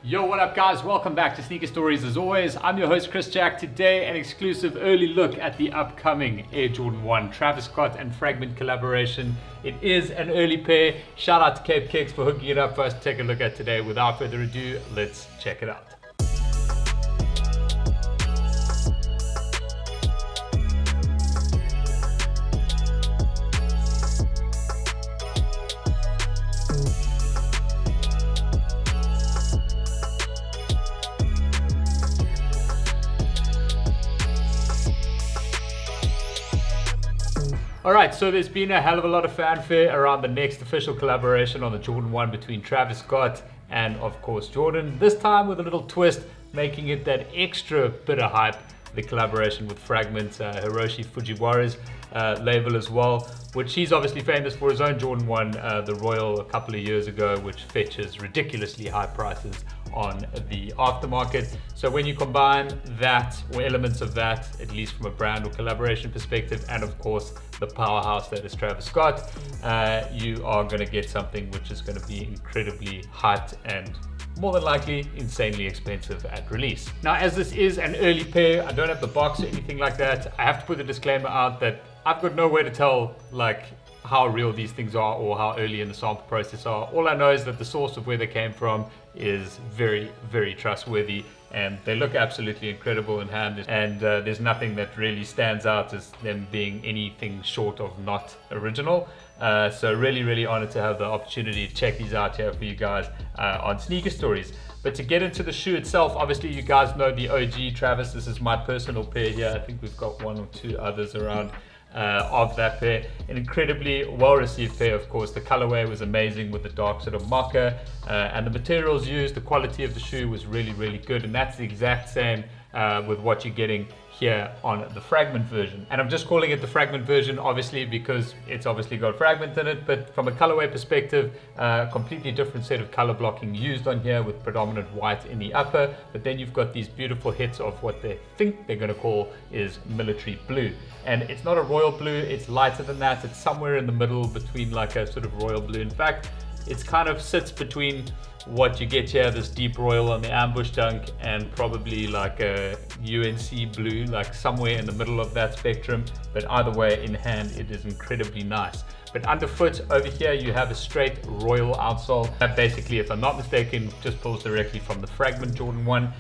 Yo, what up guys? Welcome back to Sneaker Stories as always. I'm your host Chris Jack. Today an exclusive early look at the upcoming Air Jordan 1 Travis Scott and Fragment collaboration. It is an early pair. Shout out to Cape Kicks for hooking it up for us to take a look at today. Without further ado, let's check it out. Alright, so there's been a hell of a lot of fanfare around the next official collaboration on the Jordan 1 between Travis Scott and, of course, Jordan. This time with a little twist, making it that extra bit of hype, the collaboration with Fragment, Hiroshi Fujiwara's label as well, which he's obviously famous for his own Jordan 1, the Royal, a couple of years ago, which fetches ridiculously high prices on the aftermarket. So when you combine that, or elements of that, at least from a brand or collaboration perspective, and of course the powerhouse that is Travis Scott, you are going to get something which is going to be incredibly hyped and more than likely insanely expensive at release. Now, as this is an early pair, I don't have the box or anything like that. I have to put a disclaimer out that I've got no way to tell like how real these things are or how early in the sample process are. All I know is that the source of where they came from is very, very trustworthy, and they look absolutely incredible in hand, and there's nothing that really stands out as them being anything short of not original. So really honored to have the opportunity to check these out here for you guys on Sneaker Stories. But to get into the shoe itself, obviously you guys know the OG Travis. This is my personal pair here. I think we've got one or two others around of that pair. An incredibly well-received pair, of course. The colorway was amazing with the dark sort of mocha, and the materials used, the quality of the shoe was really good, and that's the exact same with what you're getting here on the Fragment version. And I'm just calling it the Fragment version obviously because it's obviously got Fragment in it, but from a colorway perspective, completely different set of color blocking used on here with predominant white in the upper, but then you've got these beautiful hits of what they think they're going to call is military blue. And it's not a royal blue, it's lighter than that. It's somewhere in the middle between like a sort of royal blue. In fact, it's kind of sits between what you get here, this deep royal on the ambush dunk, and probably like a UNC blue, like somewhere in the middle of that spectrum. But either way, in hand, it is incredibly nice. But underfoot over here, you have a straight royal outsole. That basically, if I'm not mistaken, just pulls directly from the Fragment Jordan 1.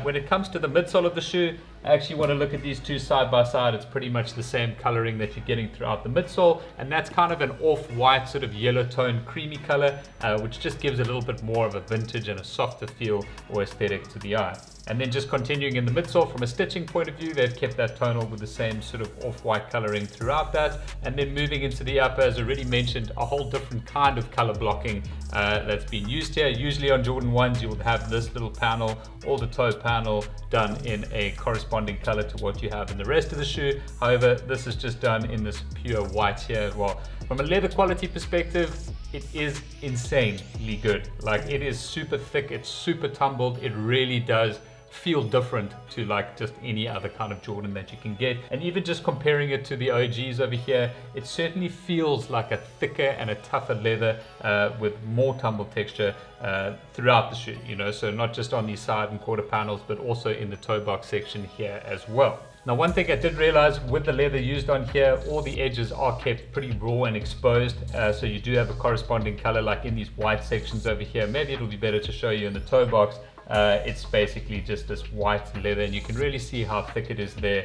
When it comes to the midsole of the shoe, I actually want to look at these two side by side. It's pretty much the same coloring that you're getting throughout the midsole, and that's kind of an off-white sort of yellow tone creamy color, which just gives a little bit more of a vintage and a softer feel or aesthetic to the eye. And then just continuing in the midsole from a stitching point of view, they've kept that tonal with the same sort of off-white coloring throughout that. And then moving into the upper, as already mentioned, a whole different kind of color blocking that's been used here. Usually on Jordan 1s, you would have this little panel or the toe panel done in a corresponding color to what you have in the rest of the shoe. However, this is just done in this pure white here as well. From a leather quality perspective, it is insanely good. Like, it is super thick, it's super tumbled, it really does feel different to like just any other kind of Jordan that you can get. And even just comparing it to the OGs over here, it certainly feels like a thicker and a tougher leather with more tumble texture throughout the shoe, you know, so not just on these side and quarter panels, but also in the toe box section here as well. Now, one thing I did realize with the leather used on here, all the edges are kept pretty raw and exposed, so you do have a corresponding color like in these white sections over here. Maybe it'll be better to show you in the toe box. It's basically just this white leather, and you can really see how thick it is there.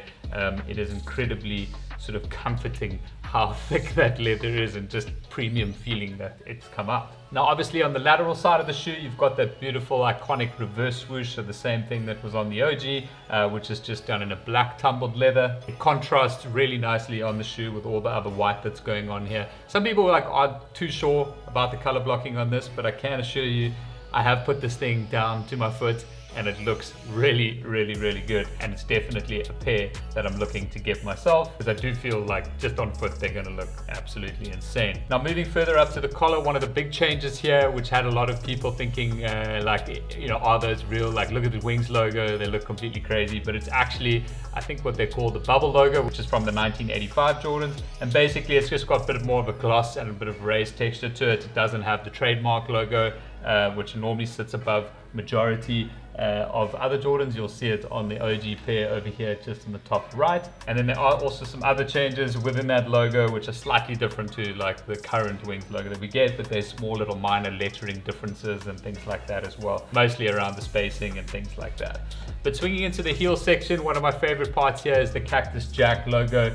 It is incredibly sort of comforting how thick that leather is, and just premium feeling that it's come out. Now, obviously on the lateral side of the shoe, you've got that beautiful iconic reverse swoosh, so the same thing that was on the OG, which is just done in a black tumbled leather. It contrasts really nicely on the shoe with all the other white that's going on here. Some people aren't too sure about the color blocking on this, but I can assure you, I have put this thing down to my foot and it looks really good, and it's definitely a pair that I'm looking to get myself, because I do feel like just on foot they're going to look absolutely insane. Now, moving further up to the collar, one of the big changes here, which had a lot of people thinking like, you know, are those real? Like, look at the Wings logo, they look completely crazy, but it's actually, I think, what they call the bubble logo, which is from the 1985 Jordans, and basically it's just got a bit more of a gloss and a bit of raised texture to it. It doesn't have the trademark logo, which normally sits above majority of other Jordans. You'll see it on the OG pair over here just in the top right. And then there are also some other changes within that logo which are slightly different to like the current Wings logo that we get, but there's small little minor lettering differences and things like that as well, mostly around the spacing and things like that. But swinging into the heel section, one of my favorite parts here is the Cactus Jack logo,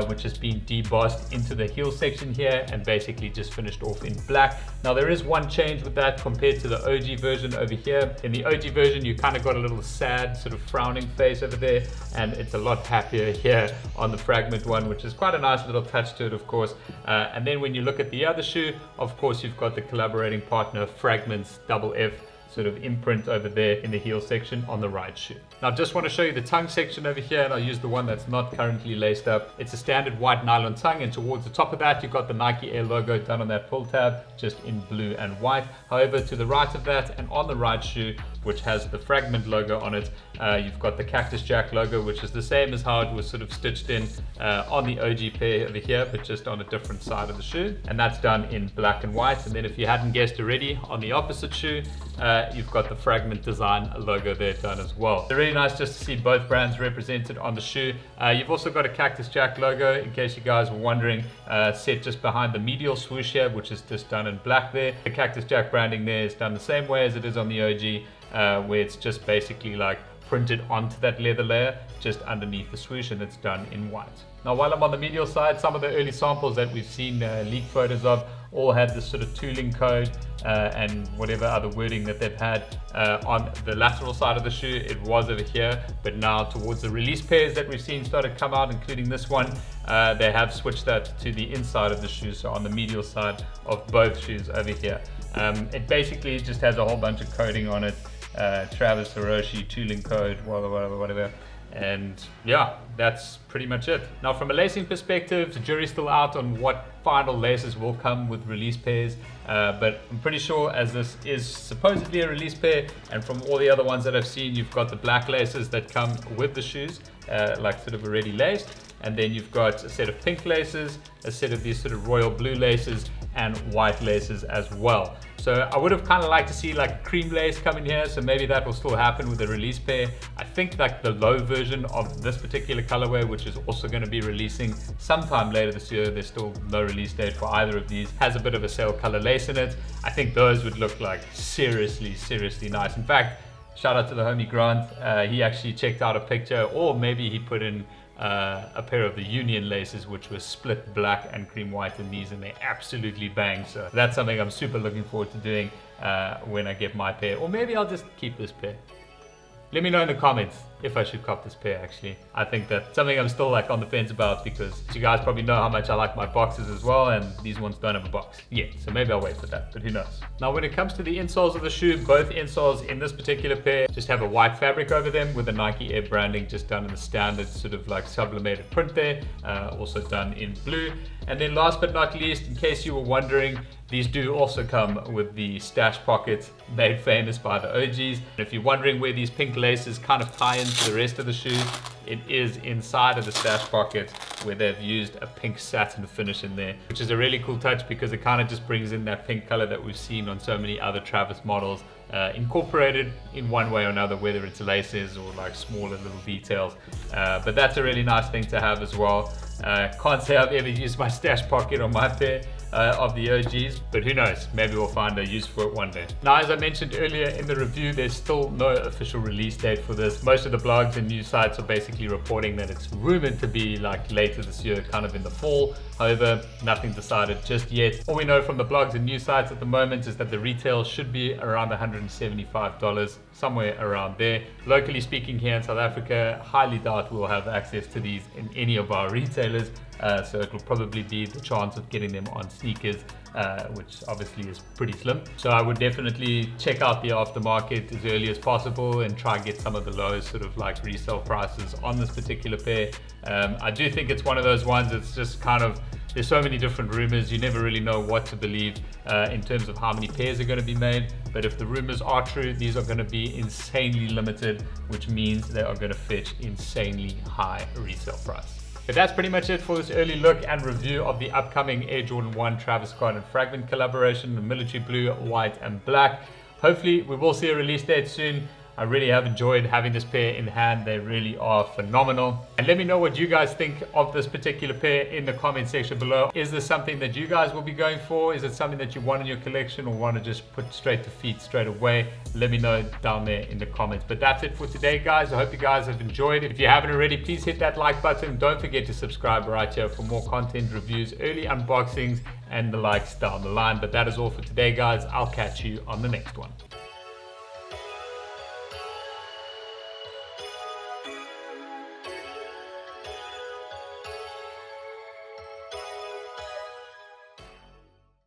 which has been debossed into the heel section here and basically just finished off in black. Now there is one change with that compared to the OG version over here. In the OG version, you kind of got a little sad sort of frowning face over there, and it's a lot happier here on the Fragment one, which is quite a nice little touch to it, of course. And then when you look at the other shoe, of course, you've got the collaborating partner Fragment's double F sort of imprint over there in the heel section on the right shoe. Now I just want to show you the tongue section over here, and I'll use the one that's not currently laced up. It's a standard white nylon tongue, and towards the top of that you've got the Nike Air logo done on that pull tab, just in blue and white. However, to the right of that and on the right shoe, which has the Fragment logo on it, you've got the Cactus Jack logo, which is the same as how it was sort of stitched in on the OG pair over here, but just on a different side of the shoe, and that's done in black and white. And then if you hadn't guessed already, on the opposite shoe you've got the Fragment design logo there done as well. It's really nice just to see both brands represented on the shoe. You've also got a Cactus Jack logo, in case you guys were wondering, set just behind the medial swoosh here, which is just done in black there. The Cactus Jack branding there is done the same way as it is on the OG, where it's just basically like printed onto that leather layer just underneath the swoosh, and it's done in white. Now while I'm on the medial side, some of the early samples that we've seen leaked photos of all had this sort of tooling code and whatever other wording that they've had on the lateral side of the shoe. It was over here, but now towards the release pairs that we've seen started come out, including this one, they have switched that to the inside of the shoe, so on the medial side of both shoes over here. It basically just has a whole bunch of coding on it, Travis Hiroshi tooling code, whatever. And yeah, that's pretty much it. Now from a lacing perspective, the jury's still out on what final laces will come with release pairs, but I'm pretty sure, as this is supposedly a release pair, and from all the other ones that I've seen, you've got the black laces that come with the shoes, like sort of already laced, and then you've got a set of pink laces, a set of these sort of royal blue laces, and white laces as well. So I would have kind of liked to see like a cream lace come in here, so maybe that will still happen with the release pair. I think like the low version of this particular colorway, which is also going to be releasing sometime later this year, there's still no release date for either of these, has a bit of a sail color lace in it. I think those would look like seriously nice. In fact, shout out to the homie Grant, he actually checked out a picture, or maybe he put in a pair of the Union laces, which was split black and cream white in these, and they absolutely bang. So that's something I'm super looking forward to doing when I get my pair, or maybe I'll just keep this pair. Let me know in the comments if I should cop this pair. Actually, I think that's something I'm still like on the fence about, because you guys probably know how much I like my boxes as well, and these ones don't have a box yet, so maybe I'll wait for that, but who knows. Now when it comes to the insoles of the shoe, both insoles in this particular pair just have a white fabric over them with the Nike Air branding just done in the standard sort of like sublimated print there, also done in blue. And then last but not least, in case you were wondering, these do also come with the stash pockets made famous by the OGs. If you're wondering where these pink laces kind of tie into the rest of the shoe, it is inside of the stash pocket, where they've used a pink satin finish in there, which is a really cool touch because it kind of just brings in that pink color that we've seen on so many other Travis models, incorporated in one way or another, whether it's laces or like smaller little details. But that's a really nice thing to have as well. Can't say I've ever used my stash pocket on my pair of the OGs, but who knows, maybe we'll find a use for it one day. Now, as I mentioned earlier in the review, there's still no official release date for this. Most of the blogs and news sites are basically reporting that it's rumored to be like later this year, kind of in the fall. However, nothing decided just yet. All we know from the blogs and news sites at the moment is that the retail should be around $175, somewhere around there. Locally speaking, here in South Africa, highly doubt we'll have access to these in any of our retailers. So it will probably be the chance of getting them on sneakers, which obviously is pretty slim. So I would definitely check out the aftermarket as early as possible and try and get some of the lowest sort of like resale prices on this particular pair. I do think it's one of those ones that's just kind of, there's so many different rumors, you never really know what to believe in terms of how many pairs are going to be made. But if the rumors are true, these are going to be insanely limited, which means they are going to fetch insanely high resale price. But that's pretty much it for this early look and review of the upcoming Air Jordan 1 Travis Scott and Fragment collaboration, the military blue, white and black. hopefully we will see a release date soon. I really have enjoyed having this pair in hand. They really are phenomenal. And let me know what you guys think of this particular pair in the comment section below. Is this something that you guys will be going for? Is it something that you want in your collection or want to just put straight to feet straight away? Let me know down there in the comments. But that's it for today, guys. I hope you guys have enjoyed it. If you haven't already, please hit that like button. Don't forget to subscribe right here for more content, reviews, early unboxings, and the likes down the line. But that is all for today, guys. I'll catch you on the next one.